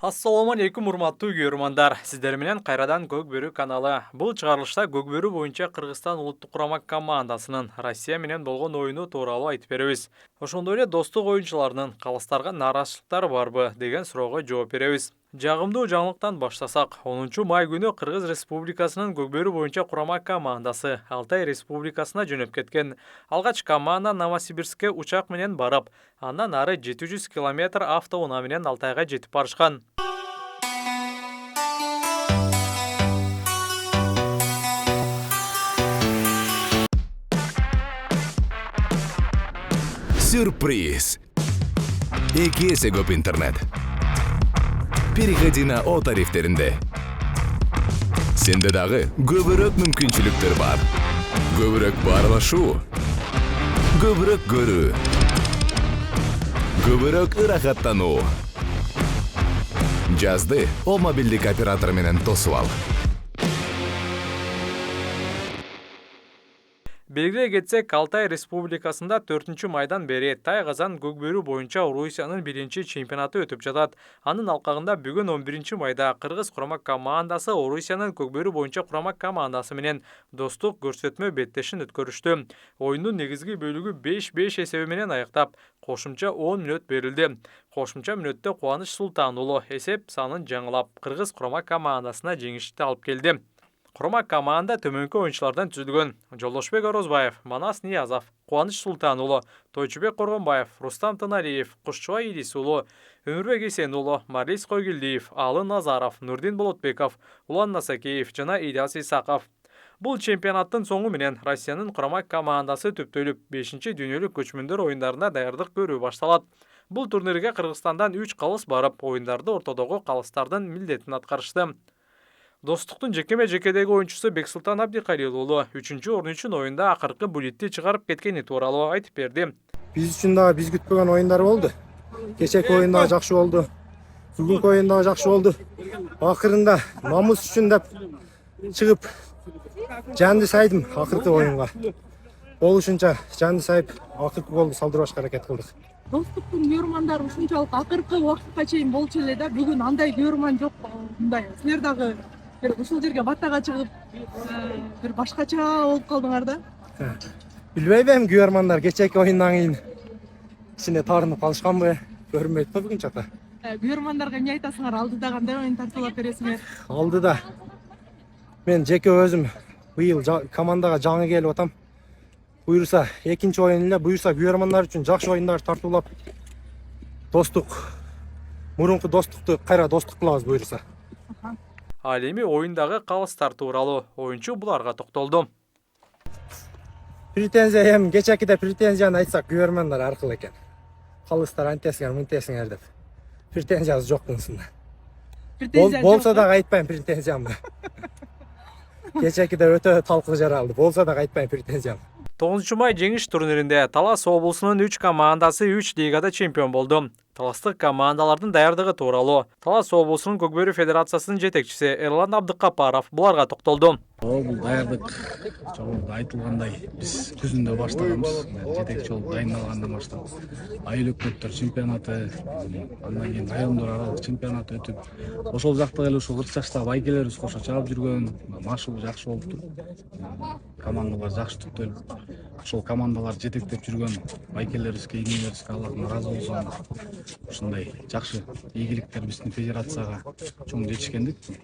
Ассаламу алейкум, урматтуу көрөрмандар. Сиздер менен кайрадан Көк Бөрү каналы. Бул чыгарылышта Көк Бөрү боюнча Кыргызстан улуттук курама командасынын Россия менен болгон оюну тууралуу айтып беребиз. Ошондой эле достук оюнчуларынын калыстарга нааразычылыктары барбы деген суроого жооп беребиз. Жагымдуу жаңылыктан баштасак, 10 май күнү Кыргыз Республикасынын Көк Бөрү боюнча курама командасы Алтай Республикасына жөнөп кеткен. Алгач команда Новосибирскке учак менен барып, андан ары 700 километр автоунаа менен Алтайга жетип барышкан. Сюрприз! Эки эсе көп интернет. Переходи на О тарифтеринде. Сенде дагы көбүрөөк мүмкүнчүлүктөр бар. Көбүрөөк баарлашуу, көбүрөөк көрүү, көбүрөөк ырахаттануу. Жазды О мобилдик оператор менен тосуп ал. Белгилей кетсек, Алтай Республикасында 4-майдан бери Тай-Казан Көк Бөрү боюнча Орусиянын биринчи чемпионаты өтүп жатат. Анын алкагында бүгүн 11-майда Кыргыз курама командасы Орусиянын Көк Бөрү боюнча курама командасы менен достук көрсөтмө беттешин өткөрүштү. Оюндун негизги бөлүгү 5-5 эсеби менен аяктап, кошумча 10 мүнөт берилди. Кошумча мүнөттө Кубаныч Султан уулу эсеп санын жаңылап, Кыргыз курама командасына жеңишти алып келди. Курама команда төмөнкү оюнчулардан түзүлгөн: Жолдошбек Орозбаев, Манас Ниязов, Кубаныч Султан уулу, Тойчубек Коргонбаев, Рустам Тыналиев, Кушчубай Идис уулу, Өмүрбек Эсен уулу, Марис Койгелдиев, Алын Назаров, Нурдин Болотбеков, Улан Насакеев жана Ильяс Исаков. Бул чемпионаттын соңу менен Россиянын курама командасы түптөлүп, 5-дүйнөлүк көчмөндөр оюндарына даярдык көрүү башталат. Бул турнирге Кыргызстандан 3 калыс барып, оюндарды ортодогу калыстардын милдетин аткарышты. Достуктун жекеме-жекедеги оюнчусу Бексултан Абдикалил уулу 3-орун үчүн оюнда акыркы булитти чыгарып кеткени тууралуу айтып берди. Биз үчүн дагы биз күтпөгөн оюндар болду. Кечээки оюн дагы жакшы болду. Бүгүнкү оюн дагы жакшы болду. Акырында намус үчүн деп чыгып жанды сайдым акыркы оюнга. Болушунча жанды сайып акыркы голду салдырбашка аракет кылдык. Достуктун көрөрмандары ушунчалык акыркы убакытка чейин болчу эле да, бүгүн андай көрөрман жок. Мындай силер дагы ушул жерге баттага чыгып, бир башкача болуп калдыңар да. Билбейм, көрөрмандар кечээки оюндан кийин ичине таарынып калышканбы, көрүнбөйт го бүгүн чакта. Көрөрмандарга эмне айтасыңар? Алдыда кандай оюн тартуулап бересиңер? Алдыда мен жеке өзүм быйыл командага жаңы келип атам. Буюрса экинчи оюн эле, буюрса көрөрмандар үчүн жакшы оюндар тартуулап, достук, мурунку достукту кайра достук кылабыз буюрса. Ал эми оюндагы калыстар тууралуу оюнчу буларга токтолду. Претензия эми кечээкиде претензияны айтсак көрөрмандар аркылуу экен. Калыстар антесиңер, мынтесиңер деп. Претензиясы жок мынсында. Болсо дагы айтпайм претензиямды. Кечээкиде өтө талкуу жаралды. Болсо дагы айтпайм претензиямды. 9-май жеңиш турниринде Талас облусунун 3 командасы 3 лигада чемпион болду. Таластык командалардын даярдыгы тууралуу Талас облусунун Көк Бөрү федерациясынын жетекчиси Эрлан Абдыкапаров буларга токтолду. Бул даярдык жогоруда айтылгандай биз күзүндө баштаганбыз. Жетекчи болуп дайындалгандан баштап айыл өкмөттөр чемпионаты, андан кийин райондор аралык чемпионаты өтүп, ошол жакта эле ушул 40 жаштагы байкелерибиз кошо чаап жүргөн, машыгуу жакшы болуптур. Командалар жакшы түптөлүп, ошол командалар жетектеп жүргөн байкелерибизге, ийгилерибизге Аллахтан ыраазы болсун. Ушундай жакшы ийгиликтер биздин федерацияга чоң жетишкендик.